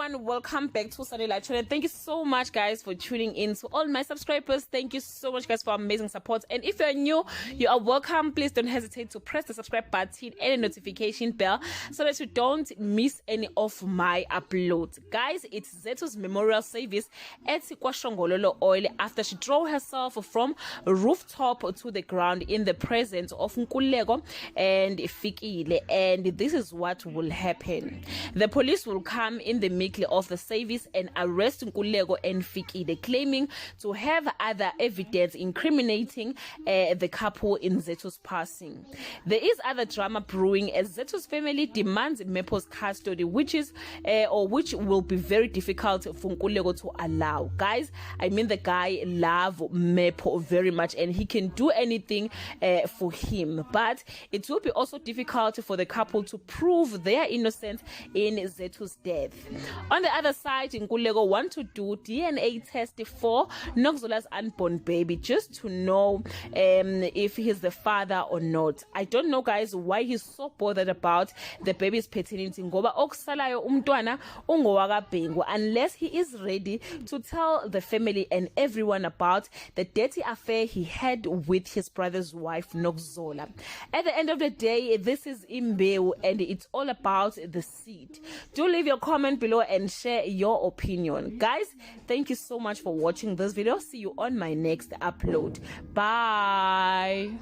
everyone, welcome back to Sunday Live Channel. Thank you so much guys for tuning in. To all my subscribers, thank you so much guys for amazing support. And if you're new, you are welcome. Please don't hesitate to press the subscribe button and the notification bell so that you don't miss any of my uploads. Guys, it's Zethu's memorial service at KwaShongololo Oil after she threw herself from rooftop to the ground in the presence of Nkululeko and Fikile, and this is what will happen. The police will come in the middle of the service and arrest Nkululeko and Fikile, claiming to have other evidence incriminating the couple in Zethu's passing. There is other drama brewing as Zethu's family demands Mepo's custody, which will be very difficult for Nkululeko to allow. Guys, I mean, the guy loves Mepo very much and he can do anything for him, but it will be also difficult for the couple to prove their innocence in Zethu's death. On the other side, Nkululeko want to do DNA test for Nokuzola's unborn baby just to know if he's the father or not. I don't know guys why he's so bothered about the baby's paternity, ngoba okusalayo umntwana ungowakaBhengu, unless he is ready to tell the family and everyone about the dirty affair he had with his brother's wife Nokuzola. At the end of the day, this is Imbewu and it's all about the seed. Do leave your comment below and share your opinion. Guys, thank you so much for watching this video. See you on my next upload. Bye.